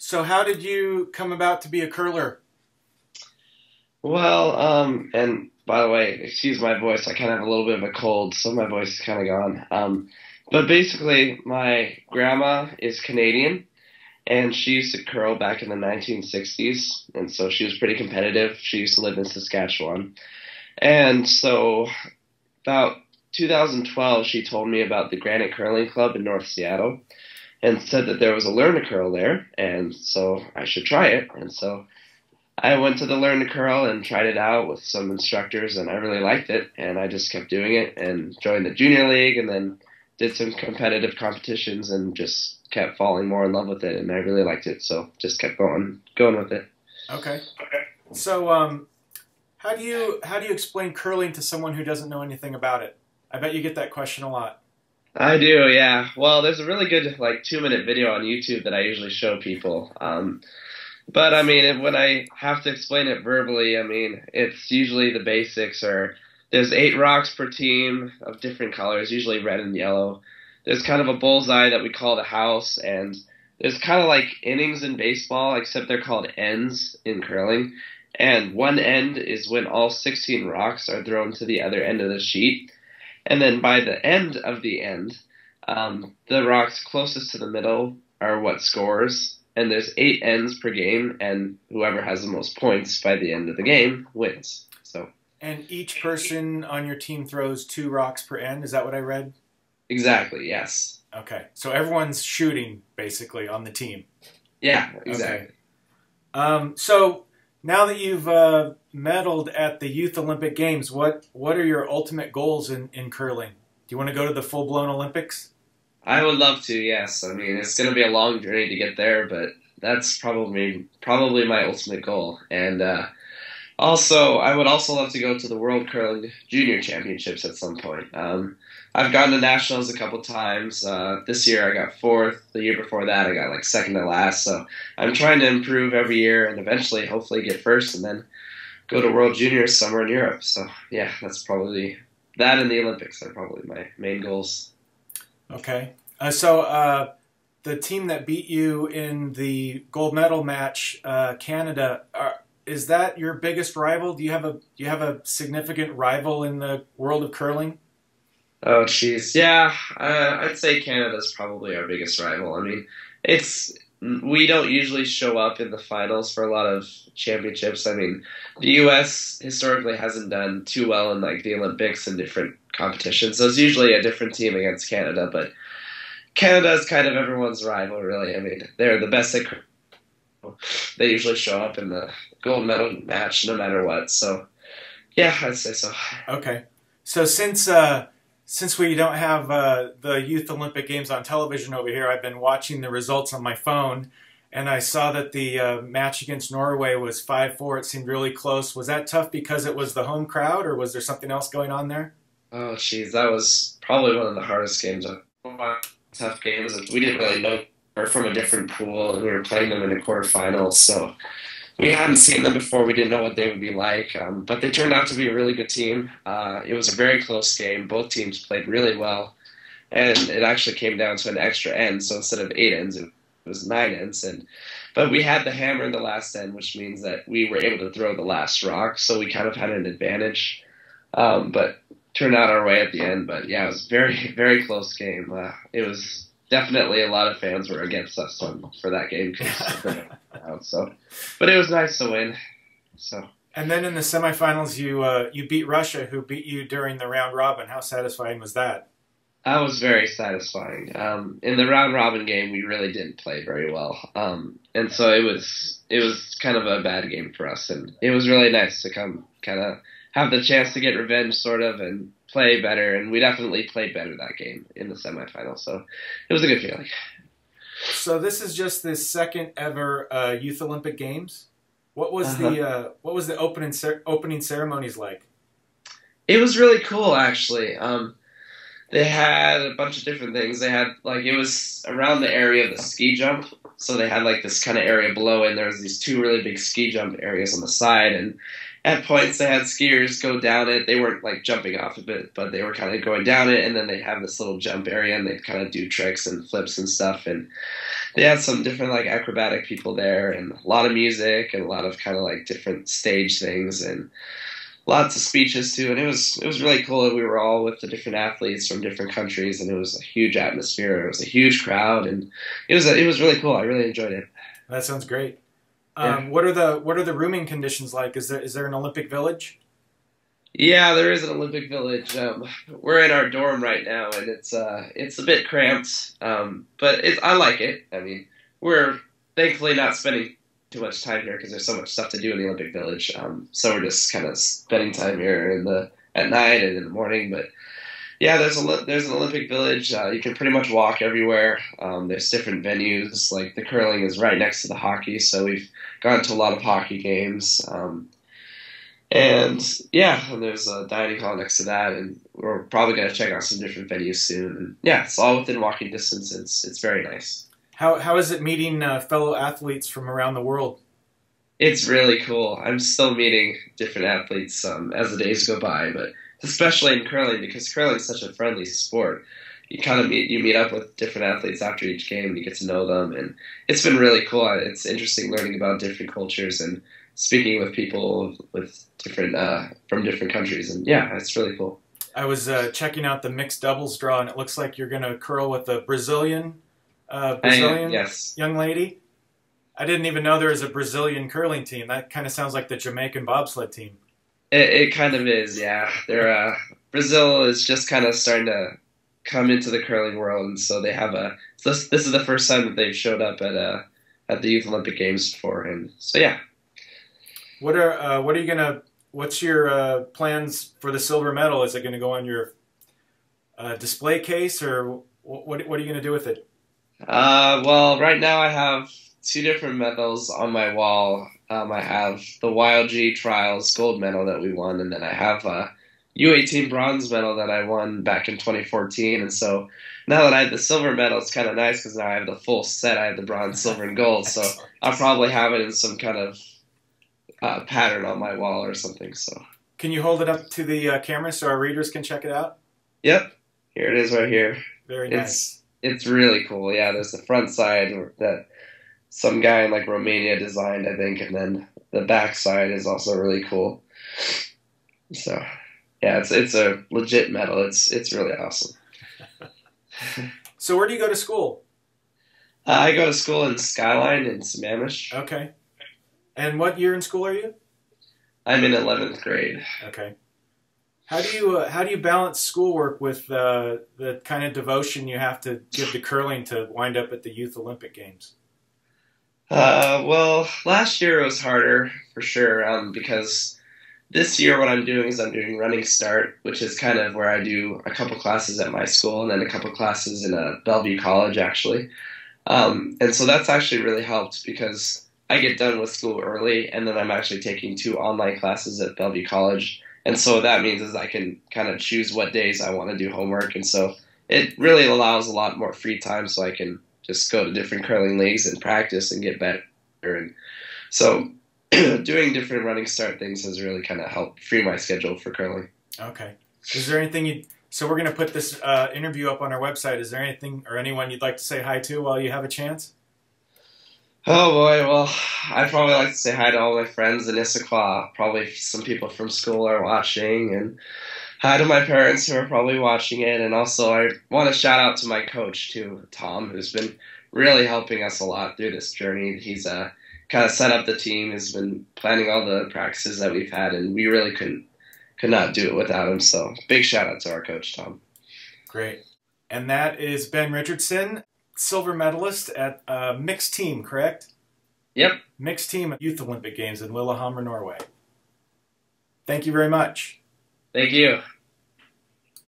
So how did you come about to be a curler? Well, and by the way, excuse my voice. I kind of have a little bit of a cold, so my voice is kind of gone. But basically, my grandma is Canadian, and she used to curl back in the 1960s, and so she was pretty competitive. She used to live in Saskatchewan, and so about 2012, she told me about the Granite Curling Club in North Seattle, and said that there was a Learn to Curl there, and so I should try it, and so. I went to the Learn to Curl and tried it out with some instructors, and I really liked it, and I just kept doing it and joined the junior league and then did some competitive competitions and just kept falling more in love with it, and I really liked it, so just kept going with it. Okay. So how do you explain curling to someone who doesn't know anything about it? I bet you get that question a lot. I do, yeah. Well, there's a really good 2-minute video on YouTube that I usually show people. But I mean, when I have to explain it verbally, I mean, it's usually the basics or there's 8 rocks per team of different colors, usually red and yellow. There's kind of a bullseye that we call the house, and there's kind of like innings in baseball, except they're called ends in curling. And one end is when all 16 rocks are thrown to the other end of the sheet. And then by the end of the end, the rocks closest to the middle are what scores, and there's 8 ends per game, and whoever has the most points by the end of the game wins. So And each person on your team throws 2 rocks per end. Is that what I read? exactly, yes, Okay. So everyone's shooting basically on the team. yeah, Okay. exactly. So now that you've medaled at the Youth Olympic Games, what are your ultimate goals in curling? Do you want to go to the full-blown Olympics? I would love to, yes. I mean, it's going to be a long journey to get there, but that's probably my ultimate goal. And also, I would also love to go to the World Curling Junior Championships at some point. I've gone to nationals a couple times. This year I got 4th. The year before that I got second to last. So I'm trying to improve every year and eventually, hopefully, get first and then go to World Juniors somewhere in Europe. So yeah, that's probably that and the Olympics are probably my main goals. Okay. So the team that beat you in the gold medal match, Canada, is that your biggest rival? Do you have a significant rival in the world of curling? Oh, jeez. Yeah, I'd say Canada's probably our biggest rival. I mean, we don't usually show up in the finals for a lot of championships. I mean, the U.S. historically hasn't done too well in the Olympics and different competitions, so it's usually a different team against Canada. But Canada is kind of everyone's rival, really. I mean, they're the best at curling. They usually show up in the gold medal match no matter what. So, yeah, I'd say so. Okay. So since we don't have the Youth Olympic Games on television over here, I've been watching the results on my phone, and I saw that the match against Norway was 5-4. It seemed really close. Was that tough because it was the home crowd, or was there something else going on there? Oh, jeez, that was probably one of the hardest games. Tough games. We didn't really know we're from a different pool, and we were playing them in the quarterfinals, so we hadn't seen them before. We didn't know what they would be like, but they turned out to be a really good team. It was a very close game. Both teams played really well, and it actually came down to an extra end. So instead of 8 ends, it was 9 ends. But we had the hammer in the last end, which means that we were able to throw the last rock, so we kind of had an advantage. But turned out our way at the end. But yeah, it was a very, very close game. It was definitely a lot of fans were against us for that game. So, but it was nice to win. So. And then in the semifinals, you beat Russia, who beat you during the round robin. How satisfying was that? That was very satisfying. In the round robin game, we really didn't play very well, and so it was kind of a bad game for us. And it was really nice to come kind of have the chance to get revenge, sort of, and play better. And we definitely played better that game in the semifinals. So it was a good feeling. So this is just the second ever Youth Olympic Games. What was the opening ceremonies like? It was really cool, actually. They had a bunch of different things. They had it was around the area of the ski jump, so they had this kind of area below, and there was these 2 really big ski jump areas on the side, at points they had skiers go down it. They weren't like jumping off of it, but they were kind of going down it, and then they'd have this little jump area, and they'd kind of do tricks and flips and stuff. And they had some different like acrobatic people there, and a lot of music, and a lot of kind of like different stage things, and lots of speeches too. And it was really cool. We were all with the different athletes from different countries, and it was a huge atmosphere. It was a huge crowd, and it was really cool. I really enjoyed it. That sounds great. Yeah. What are the rooming conditions like? Is there an Olympic Village? Yeah, there is an Olympic Village. We're in our dorm right now, and it's a bit cramped, but I like it. I mean, we're thankfully not spending too much time here because there's so much stuff to do in the Olympic Village. So we're just kind of spending time here at night and in the morning. But yeah, there's an Olympic Village. You can pretty much walk everywhere. There's different venues. Like the curling is right next to the hockey, so we've gone to a lot of hockey games. And there's a dining hall next to that, and we're probably going to check out some different venues soon. And yeah, it's all within walking distance. It's very nice. How is it meeting fellow athletes from around the world? It's really cool. I'm still meeting different athletes as the days go by, but especially in curling, because curling is such a friendly sport. You kind of meet up with different athletes after each game, and you get to know them, and it's been really cool. It's interesting learning about different cultures and speaking with people with different from different countries, and yeah, it's really cool. I was checking out the mixed doubles draw, and it looks like you're going to curl with a Brazilian yes. young lady. I didn't even know there was a Brazilian curling team. That kind of sounds like the Jamaican bobsled team. It kind of is, yeah. Brazil is just kind of starting to come into the curling world, and so they have this is the first time that they've showed up at the Youth Olympic Games before, and so yeah. What's your plans for the silver medal? Is it going to go on your display case, or what are you going to do with it? Well, right now I have 2 different medals on my wall. I have the YLG Trials gold medal that we won, and then I have a U18 bronze medal that I won back in 2014. And so now that I have the silver medal, it's kind of nice because now I have the full set. I have the bronze, silver, and gold. So I'll probably have it in some kind of pattern on my wall or something. So can you hold it up to the camera so our readers can check it out? Yep, here it is right here. Very nice. It's really cool. Yeah, there's the front side that some guy in like Romania designed, I think, and then the back side is also really cool. So yeah, it's a legit medal. It's really awesome. So where do you go to school? I go to school in Skyline in Sammamish. Okay. And what year in school are you? I'm in 11th grade. Okay. How do you balance schoolwork with the kind of devotion you have to give to curling to wind up at the Youth Olympic Games? Well, last year it was harder for sure because this year what I'm doing is I'm doing Running Start, which is kind of where I do a couple classes at my school and then a couple classes in Bellevue College actually. And so that's actually really helped because I get done with school early and then I'm actually taking 2 online classes at Bellevue College. And so what that means is I can kind of choose what days I want to do homework. And so it really allows a lot more free time so I can just go to different curling leagues and practice and get better. And so doing different Running Start things has really kind of helped free my schedule for curling. Okay. Is there anything so we're going to put this interview up on our website. Is there anything or anyone you'd like to say hi to while you have a chance? Oh boy, well, I'd probably like to say hi to all my friends in Issaquah. Probably some people from school are watching, and hi to my parents who are probably watching it. And also I want to shout out to my coach too, Tom, who's been really helping us a lot through this journey. He's kind of set up the team, has been planning all the practices that we've had, and we really could not do it without him. So big shout out to our coach, Tom. Great. And that is Ben Richardson, silver medalist at mixed team, correct? Yep. Mixed team at Youth Olympic Games in Lillehammer, Norway. Thank you very much. Thank you.